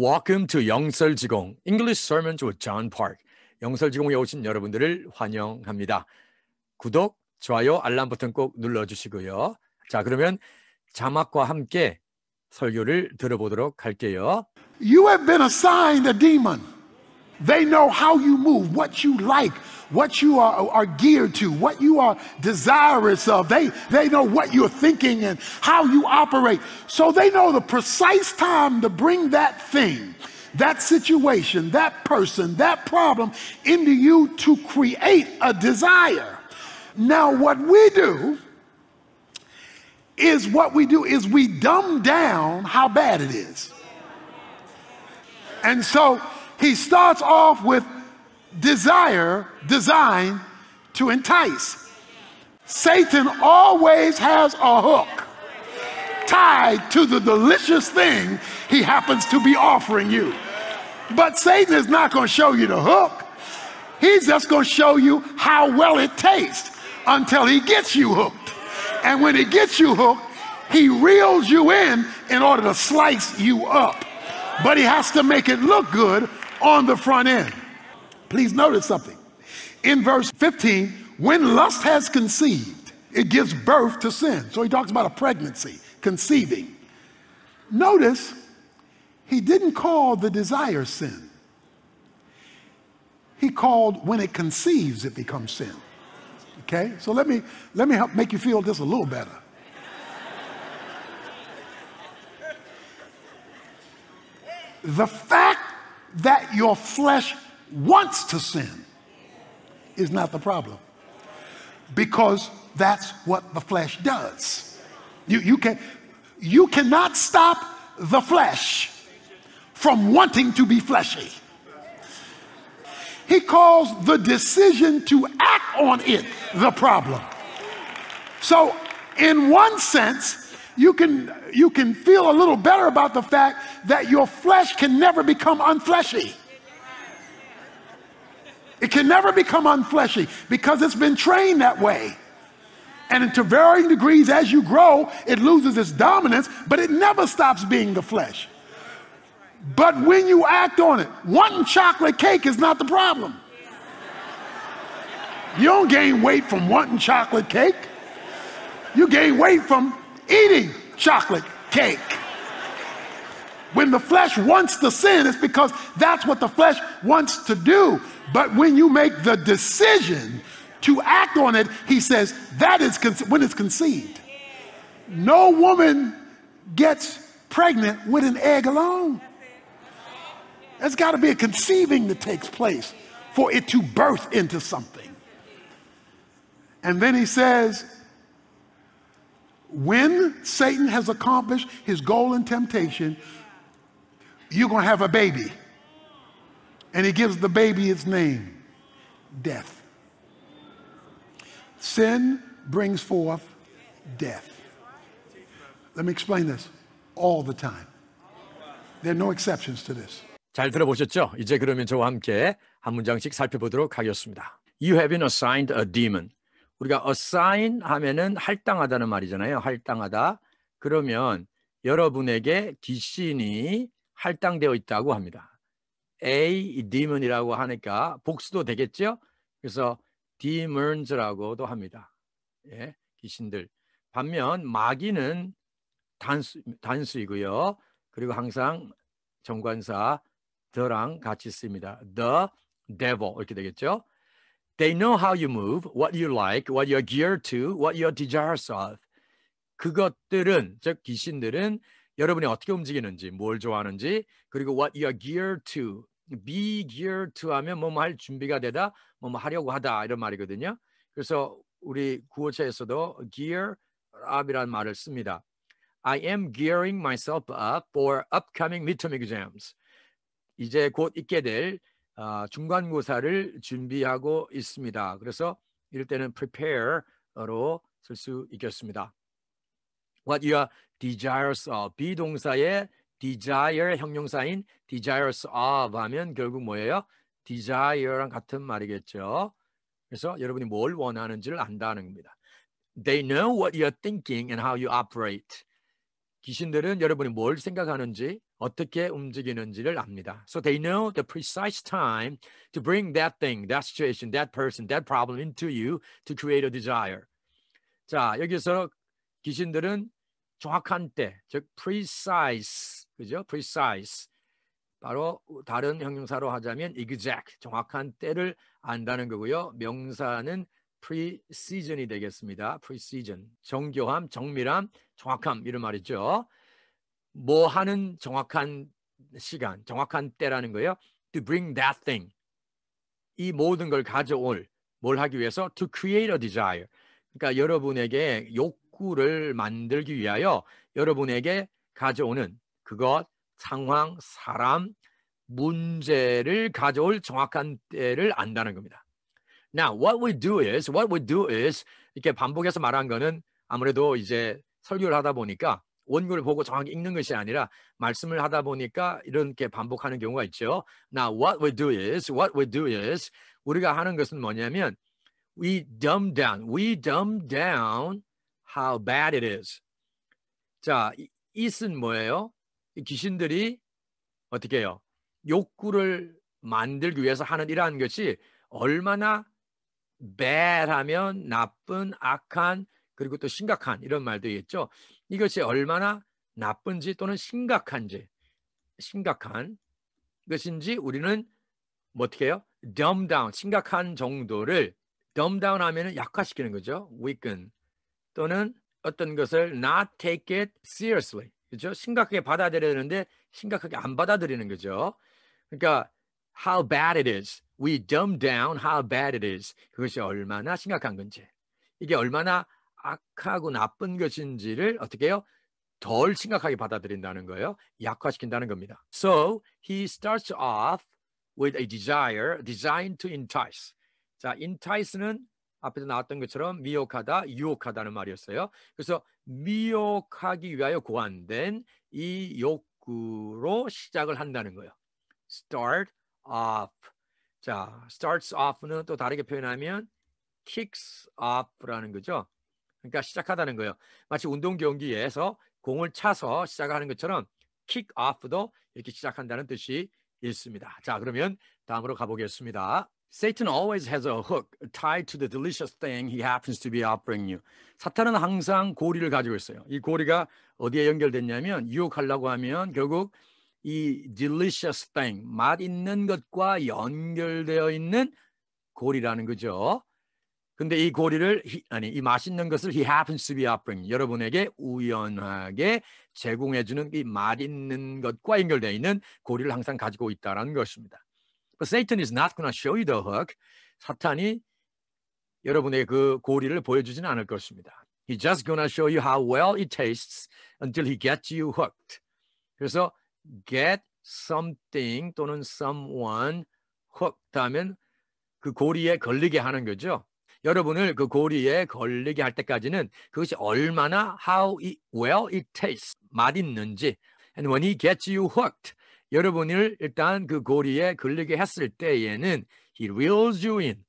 Welcome to 영설지공 English Sermons with John Park. 영설지공에 오신 여러분들을 환영합니다. 구독, 좋아요, 알람 버튼 꼭 눌러주시고요. 자, 그러면 자막과 함께 설교를 들어보도록 할게요. You have been assigned a demon. They know how you move, what you like, what you are geared to, what you are desirous of. They know what you're thinking and how you operate. So they know the precise time to bring that thing, that situation, that person, that problem into you to create a desire. Now, what we do is we dumb down how bad it is. And so he starts off with desire designed to entice. Satan always has a hook tied to the delicious thing he happens to be offering you. But Satan is not going to show you the hook. He's just going to show you how well it tastes until he gets you hooked. And when he gets you hooked, he reels you in order to slice you up. But he has to make it look good on the front end. Please notice something. In verse 15, when lust has conceived, it gives birth to sin. So he talks about a pregnancy, conceiving. Notice, he didn't call the desire sin. He called when it conceives, it becomes sin. Okay? So let me help make you feel this a little better. The fact that your flesh wants to sin is not the problem, because that's what the flesh does. You cannot stop the flesh from wanting to be fleshy. He calls the decision to act on it the problem. So in one sense, you can feel a little better about the fact that your flesh can never become unfleshy. It can never become unfleshy because it's been trained that way. And to varying degrees, as you grow, it loses its dominance, but it never stops being the flesh. But when you act on it, wanting chocolate cake is not the problem. You don't gain weight from wanting chocolate cake. You gain weight from eating chocolate cake. When the flesh wants to sin, it's because that's what the flesh wants to do. But when you make the decision to act on it, he says that is when it's conceived. No woman gets pregnant with an egg alone. There's got to be a conceiving that takes place for it to birth into something. And then he says, when Satan has accomplished his goal in temptation, you're going to have a baby. And he gives the baby its name, death. Sin brings forth death. Let me explain this all the time. There are no exceptions to this. 잘 들어보셨죠? 이제 그러면 저와 함께 한 문장씩 살펴보도록 하겠습니다. You have been assigned a demon. 우리가 assign 하면은 할당하다는 말이잖아요. 할당하다. 그러면 여러분에게 귀신이 할당되어 있다고 합니다. A demon이라고 하니까 복수도 되겠죠? 그래서 demons라고도 합니다. 예, 귀신들. 반면 마귀는 단수이고요. 그리고 항상 정관사 the랑 같이 씁니다. The devil 이렇게 되겠죠? They know how you move, what you like, what you're geared to, what you're desirous of. 그것들은, 즉 귀신들은 여러분이 어떻게 움직이는지, 뭘 좋아하는지, 그리고 what you're geared to, be geared to 하면 뭐뭐 할 준비가 되다, 뭐뭐 하려고 하다 이런 말이거든요. 그래서 우리 구어체에서도 gear up이라는 말을 씁니다. I am gearing myself up for upcoming midterm exams. 이제 곧 있게 될 중간고사를 준비하고 있습니다. 그래서 이럴 때는 prepare로 쓸 수 있겠습니다. What you are desirous of. 비동사의 desire 형용사인 desirous of 하면 결국 뭐예요? desire랑 같은 말이겠죠. 그래서 여러분이 뭘 원하는지를 안다는 겁니다. They know what you're thinking and how you operate. 귀신들은 여러분이 뭘 생각하는지 어떻게 움직이는지를 압니다. So they know the precise time to bring that thing, that situation, that person, that problem into you to create a desire. 자, 여기서 귀신들은 정확한 때, 즉 precise, 그죠? precise. 바로 다른 형용사로 하자면 exact, 정확한 때를 안다는 거고요. 명사는 precision이 되겠습니다. precision, 정교함, 정밀함, 정확함 이런 말이죠. 뭐 하는 정확한 시간, 정확한 때라는 거예요. To bring that thing, 이 모든 걸 가져올, 뭘 하기 위해서? To create a desire. 그러니까 여러분에게 욕구를 만들기 위하여 여러분에게 가져오는 그것, 상황, 사람, 문제를 가져올 정확한 때를 안다는 겁니다. Now, what we do is 이렇게 반복해서 말한 거는 아무래도 이제 설교를 하다 보니까 원고를 보고 정확히 읽는 것이 아니라 말씀을 하다 보니까 이렇게 반복하는 경우가 있죠. Now, what we do is 우리가 하는 것은 뭐냐면 we dumb down how bad it is. 자, it은 뭐예요? 귀신들이 어떻게 해요? 욕구를 만들기 위해서 하는 이러한 것이 얼마나 bad 하면 나쁜, 악한, 그리고 또 심각한 이런 말도 있죠. 이것이 얼마나 나쁜지 또는 심각한 것인지 우리는 뭐 어떻게 해요? dumb down, 심각한 정도를 dumb down 하면 약화시키는 거죠. weaken 또는 어떤 것을 not take it seriously. 그렇죠? 심각하게 받아들여야 되는데 심각하게 안 받아들이는 거죠. 그러니까 how bad it is. We dumb down how bad it is. 그것이 얼마나 심각한 건지. 이게 얼마나 악하고 나쁜 것인지를 어떻게 해요? 덜 심각하게 받아들인다는 거예요. 약화시킨다는 겁니다. So he starts off with a desire designed to entice. 자, entice는 앞에서 나왔던 것처럼 미혹하다, 유혹하다는 말이었어요. 그래서 미혹하기 위하여 고안된 이 욕구로 시작을 한다는 거예요. Start off. 자, starts off는 또 다르게 표현하면 kicks off라는 거죠. 그러니까 시작하다는 거예요. 마치 운동 경기에서 공을 차서 시작하는 것처럼 kick off도 이렇게 시작한다는 뜻이 있습니다. 자, 그러면 다음으로 가보겠습니다. Satan always has a hook tied to the delicious thing he happens to be offering you. 사탄은 항상 고리를 가지고 있어요. 이 고리가 어디에 연결됐냐면 유혹하려고 하면 결국 이 delicious thing, 맛있는 것과 연결되어 있는 고리라는 거죠. 근데 이 고리를 이 맛있는 것을 he happens to be offering, 여러분에게 우연하게 제공해주는 이 맛있는 것과 연결되어 있는 고리를 항상 가지고 있다는 것입니다. But Satan is not going to show you the hook. 사탄이 여러분에게 그 고리를 보여주지는 않을 것입니다. He's just going to show you how well it tastes until he gets you hooked. 그래서 get something 또는 someone hooked 하면 그 고리에 걸리게 하는 거죠. 여러분을 그 고리에 걸리게 할 때까지는 그것이 얼마나 how well it tastes, 맛있는지. And when he gets you hooked, 여러분을 일단 그 고리에 걸리게 했을 때에는 he reels you in.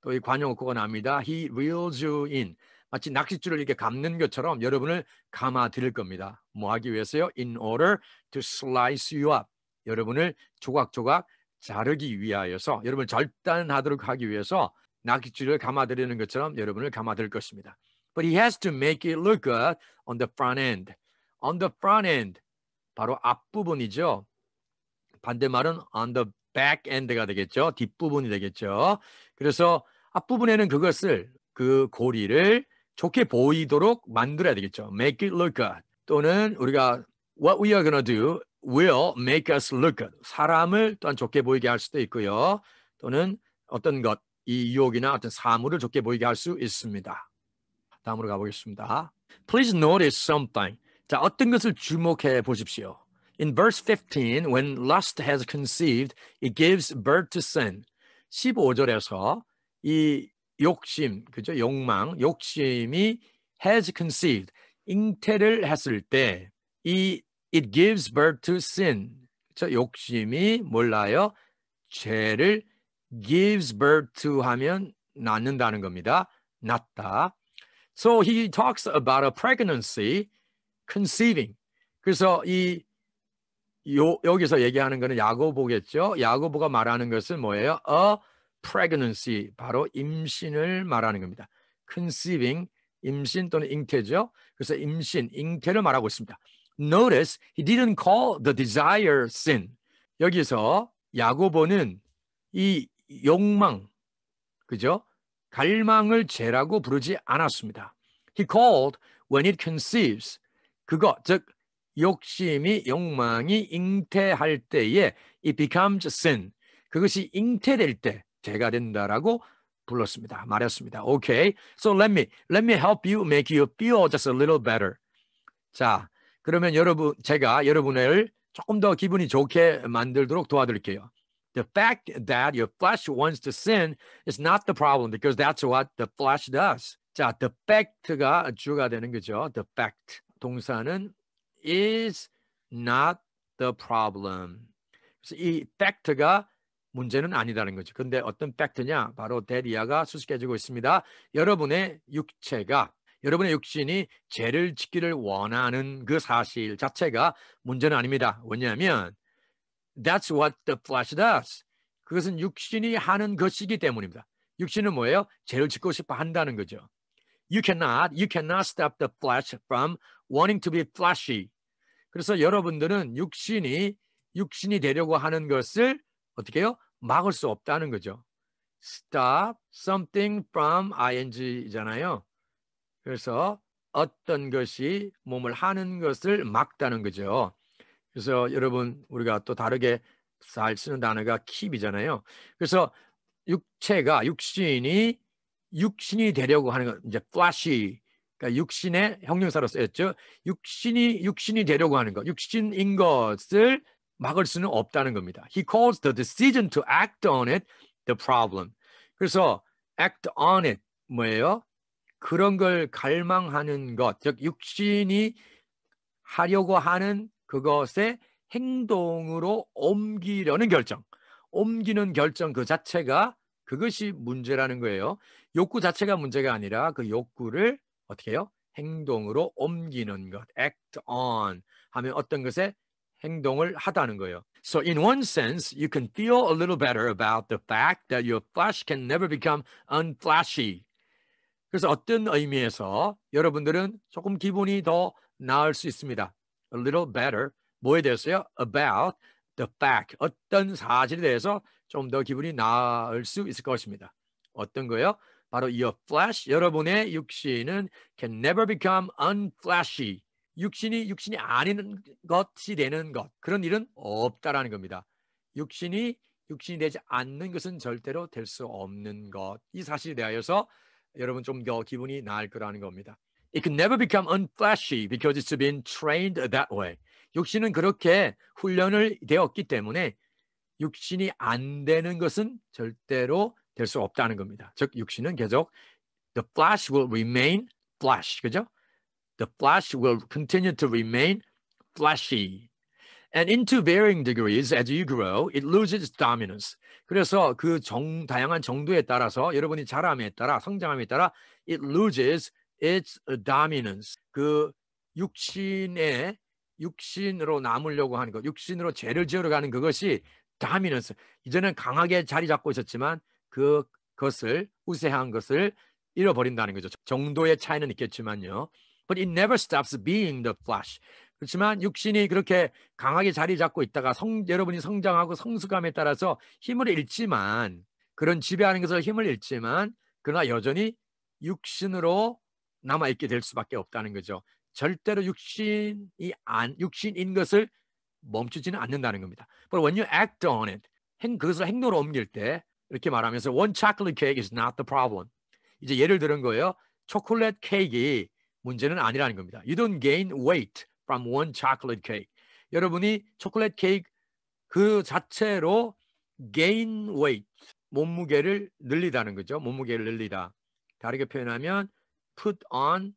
또 이 관용어구가 나옵니다. He reels you in. 마치 낚싯줄을 이렇게 감는 것처럼 여러분을 감아드릴 겁니다. 뭐 하기 위해서요? In order to slice you up. 여러분을 조각조각 자르기 위하여서, 여러분을 절단하도록 하기 위해서 낚싯줄을 감아드리는 것처럼 여러분을 감아드릴 것입니다. But he has to make it look good on the front end. On the front end. 바로 앞부분이죠. 반대말은 on the back end가 되겠죠. 뒷부분이 되겠죠. 그래서 앞부분에는 그것을, 그 고리를 좋게 보이도록 만들어야 되겠죠. Make it look good. 또는 우리가 what we are going to do will make us look good. 사람을 또한 좋게 보이게 할 수도 있고요. 또는 어떤 것, 이 유혹이나 어떤 사물을 좋게 보이게 할 수 있습니다. 다음으로 가보겠습니다. Please notice something. 자, 어떤 것을 주목해 보십시오. In verse 15, when lust has conceived, it gives birth to sin. 15절에서 이 욕심, 그죠? 욕망, 욕심이 has conceived, 잉태를 했을 때, it gives birth to sin. 그죠? 욕심이 몰라요? 죄를 gives birth to 하면 낳는다는 겁니다. 낳다. So he talks about a pregnancy conceiving. 그래서 여기서 얘기하는 거는 야고보겠죠. 야고보가 말하는 것은 뭐예요? A pregnancy, 바로 임신을 말하는 겁니다. conceiving, 임신 또는 잉태죠. 그래서 임신, 잉태를 말하고 있습니다. Notice he didn't call the desire sin. 여기서 야고보는 이 욕망, 그죠? 갈망을 죄라고 부르지 않았습니다. He called when it conceives. 그거, 즉 욕심이, 욕망이 잉태할 때에 it becomes sin. 그것이 잉태될 때 죄가 된다라고 불렀습니다. 말했습니다. Okay, so let me help you, make you feel just a little better. 자, 그러면 제가 여러분을 조금 더 기분이 좋게 만들도록 도와드릴게요. The fact that your flesh wants to sin is not the problem because that's what the flesh does. 자, the fact가 주가 되는 거죠. The fact. 동사는 is not the problem. 그래서 이 fact가 문제는 아니다는 거죠. 근데 어떤 fact냐? 바로 데리아가 수식해주고 있습니다. 여러분의 육신이 죄를 짓기를 원하는 그 사실 자체가 문제는 아닙니다. 왜냐하면 That's what the flesh does. 그것은 육신이 하는 것이기 때문입니다. 육신은 뭐예요? 죄를 짓고 싶어 한다는 거죠. You cannot stop the flesh from wanting to be fleshy. 그래서 여러분들은 육신이 되려고 하는 것을 어떻게 해요? 막을 수 없다는 거죠. Stop something from ing잖아요. 그래서 어떤 것이 몸을 하는 것을 막다는 거죠. 그래서 여러분 우리가 또 다르게 잘 쓰는 단어가 keep이잖아요. 그래서 육신이 되려고 하는 것, 이제 fleshy, 그러니까 육신의 형용사로 쓰였죠. 육신이 되려고 하는 것, 육신인 것을 막을 수는 없다는 겁니다. He calls the decision to act on it the problem. 그래서 act on it 뭐예요? 그런 걸 갈망하는 것, 즉 육신이 하려고 하는 그것의 행동으로 옮기는 결정 그 자체가 그것이 문제라는 거예요. 욕구 자체가 문제가 아니라 그 욕구를 어떻게 해요? 행동으로 옮기는 것. act on 하면 어떤 것에 행동을 하다는 거예요. So in one sense, you can feel a little better about the fact that your flesh can never become unflashy. 그래서 어떤 의미에서 여러분들은 조금 기분이 더 나을 수 있습니다. A little better. 뭐에 대해서요? About the fact. 어떤 사실에 대해서 좀 더 기분이 나을 수 있을 것입니다. 어떤 거요? 바로 your flesh, 여러분의 육신은 can never become unflashy. 육신이 아닌 것이 되는 것. 그런 일은 없다라는 겁니다. 육신이 되지 않는 것은 절대로 될 수 없는 것. 이 사실에 대하여서 여러분 좀 더 기분이 나을 거라는 겁니다. It can never become unflashy because it's been trained that way. 육신은 그렇게 훈련을 되었기 때문에 육신이 안 되는 것은 절대로 될 수 없다는 겁니다. 즉 육신은 계속 the flesh will remain flesh. 그죠? The flesh will continue to remain fleshy. And into varying degrees as you grow, it loses its dominance. 그래서 그 다양한 정도에 따라서 여러분이 자람에 따라 성장함에 따라 it loses its dominance. 그 육신으로 남으려고 하는 것, 육신으로 죄를 지으러 가는 그것이 dominance. 이전엔 강하게 자리 잡고 있었지만 그것을 우세한 것을 잃어버린다는 거죠. 정도의 차이는 있겠지만요. But it never stops being the flesh. 그렇지만 육신이 그렇게 강하게 자리 잡고 있다가 여러분이 성장하고 성숙함에 따라서 힘을 잃지만 그런 지배하는 것을 힘을 잃지만 그러나 여전히 육신으로 남아있게 될 수밖에 없다는 거죠. 절대로 육신인 것을 멈추지는 않는다는 겁니다. But when you act on it, 그것을 행동으로 옮길 때 이렇게 말하면서 one chocolate cake is not the problem. 이제 예를 들은 거예요. 초콜릿 케이크가 문제는 아니라는 겁니다. You don't gain weight from one chocolate cake. 여러분이 초콜릿 케이크 그 자체로 gain weight, 몸무게를 늘리다는 거죠. 몸무게를 늘리다. 다르게 표현하면 put on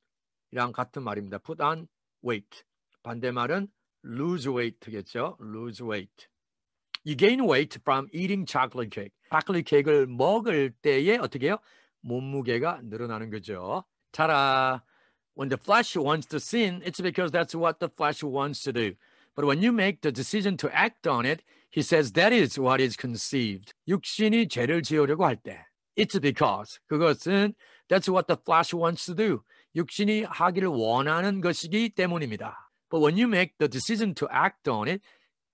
이랑 같은 말입니다. put on weight. 반대말은 lose weight겠죠. lose weight. You gain weight from eating chocolate cake. 초콜릿 케이크를 먹을 때에 어떻게 해요? 몸무게가 늘어나는 거죠. 타라. When the flesh wants to sin, it's because that's what the flesh wants to do. But when you make the decision to act on it, he says that is what is conceived. 육신이 죄를 지으려고 할 때, it's because 그것은 that's what the flesh wants to do. 육신이 하기를 원하는 것이기 때문입니다. But when you make the decision to act on it,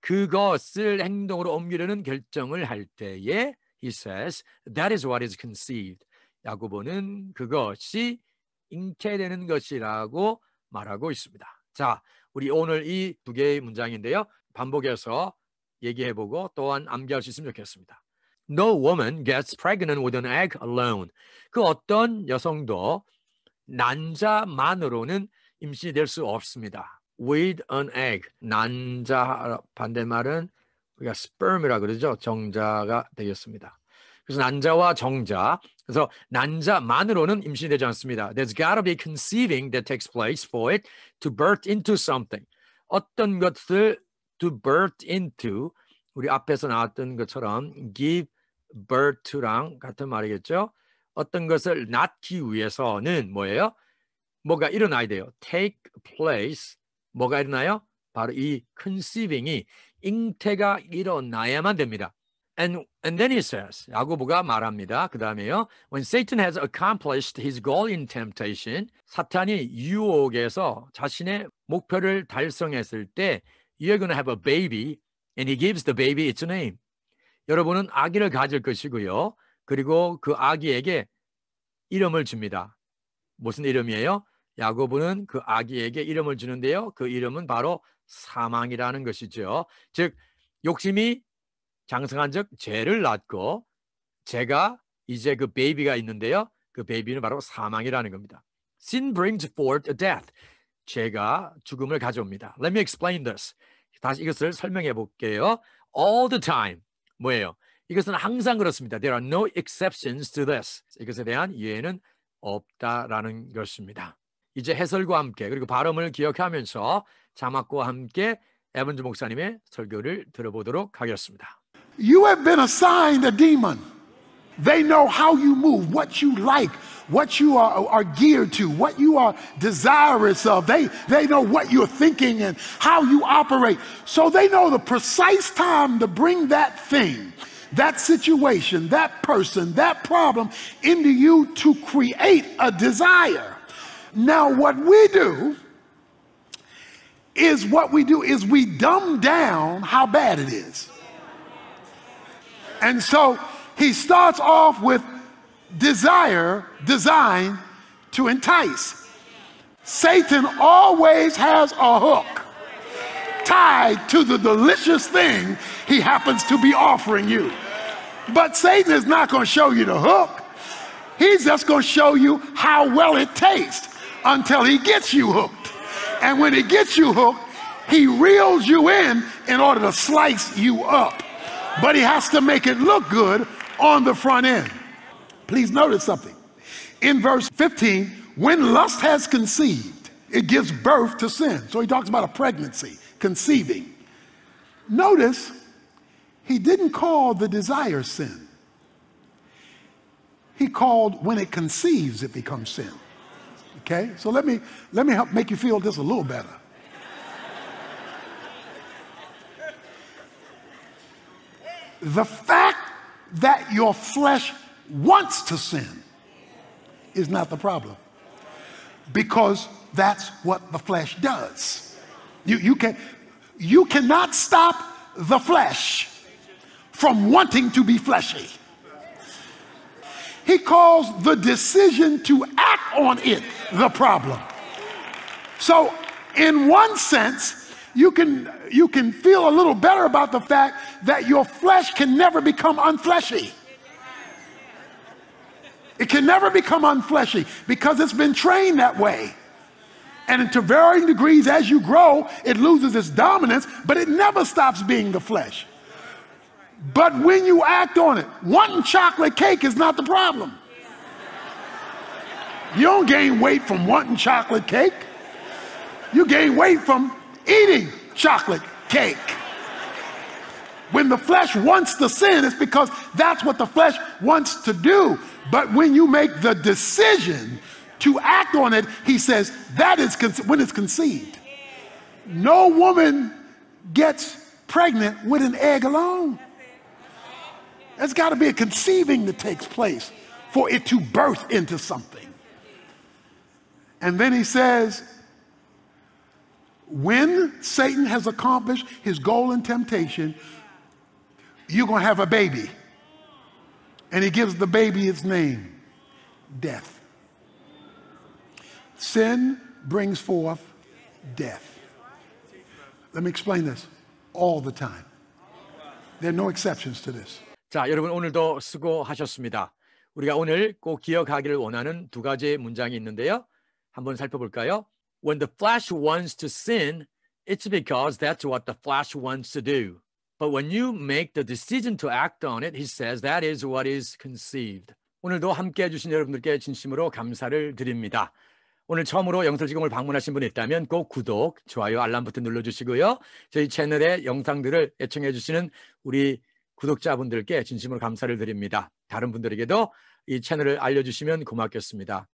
그것을 행동으로 옮기려는 결정을 할 때에 he says that is what is conceived. 야고보는 그것이 잉태되는 것이라고 말하고 있습니다. 자, 우리 오늘 이 두 개의 문장인데요. 반복해서 얘기해보고 또한 암기할 수 있으면 좋겠습니다. No woman gets pregnant with an egg alone. 그 어떤 여성도 난자만으로는 임신이 될 수 없습니다. With an egg. 난자 반대말은 우리가 sperm이라고 그러죠. 정자가 되겠습니다. 그래서 난자와 정자. 그래서 난자만으로는 임신이 되지 않습니다. There's got to be conceiving that takes place for it to birth into something. 어떤 것을 to birth into, 우리 앞에서 나왔던 것처럼 give birth to랑 같은 말이겠죠. 어떤 것을 낳기 위해서는 뭐예요? 뭐가 일어나야 돼요. take place. 뭐가 일어나요? 바로 이 conceiving이 잉태가 일어나야만 됩니다. And then he says, 야고보가 말합니다. 그 다음에요. When Satan has accomplished his goal in temptation, 사탄이 유혹에서 자신의 목표를 달성했을 때 You're going to have a baby, and he gives the baby its name. 여러분은 아기를 가질 것이고요. 그리고 그 아기에게 이름을 줍니다. 무슨 이름이에요? 야고보는 그 아기에게 이름을 주는데요. 그 이름은 바로 사망이라는 것이죠. 즉 욕심이 장성한 즉 죄를 낳고 죄가 이제 그 베이비가 있는데요. 그 베이비는 바로 사망이라는 겁니다. Sin brings forth a death. 죄가 죽음을 가져옵니다. Let me explain this. 다시 이것을 설명해 볼게요. All the time. 뭐예요? 이것은 항상 그렇습니다. There are no exceptions to this. 이것에 대한 예외는 없다라는 것입니다. 이제 해설과 함께 그리고 발음을 기억하면서 자막과 함께 에번즈 목사님의 설교를 들어보도록 하겠습니다. You have been assigned a demon. They know how you move, what you like, what you are geared to, what you are desirous of. They know what you're thinking and how you operate. So they know the precise time to bring that thing, that situation, that person, that problem into you to create a desire. Now what we do is we dumb down how bad it is. And so he starts off with desire designed to entice. Satan always has a hook tied to the delicious thing he happens to be offering you. But Satan is not going to show you the hook. He's just going to show you how well it tastes until he gets you hooked. And when he gets you hooked, he reels you in order to slice you up. But he has to make it look good on the front end. Please notice something. In verse 15, when lust has conceived, it gives birth to sin. So he talks about a pregnancy, conceiving. Notice, he didn't call the desire sin. He called when it conceives, it becomes sin. Okay? So let me help make you feel this a little better. The fact that your flesh wants to sin is not the problem, because that's what the flesh does. You cannot stop the flesh from wanting to be fleshy. He calls the decision to act on it the problem. So in one sense, you can feel a little better about the fact that your flesh can never become unfleshy. It can never become unfleshy because it's been trained that way. And to varying degrees, as you grow, it loses its dominance, but it never stops being the flesh. But when you act on it, wanting chocolate cake is not the problem. You don't gain weight from wanting chocolate cake. You gain weight from eating chocolate cake. When the flesh wants to sin, it's because that's what the flesh wants to do. But when you make the decision to act on it, he says, that is when it's conceived. No woman gets pregnant with an egg alone. There's got to be a conceiving that takes place for it to birth into something. And then he says, when Satan has accomplished his goal in temptation, you're going to have a baby. And he gives the baby its name, death. Sin brings forth death. Let me explain this. All the time. There are no exceptions to this. 자, 여러분 오늘도 수고하셨습니다. 우리가 오늘 꼭 기억하기를 원하는 두 가지 문장이 있는데요. 한번 살펴볼까요? When the flesh wants to sin, it's because that's what the flesh wants to do. But when you make the decision to act on it, he says that is what is conceived. 오늘도 함께해 주신 여러분들께 진심으로 감사를 드립니다. 오늘 처음으로 영설지공을 방문하신 분이 있다면 꼭 구독, 좋아요, 알람 버튼 눌러주시고요. 저희 채널의 영상들을 애청해 주시는 우리 구독자분들께 진심으로 감사를 드립니다. 다른 분들에게도 이 채널을 알려주시면 고맙겠습니다.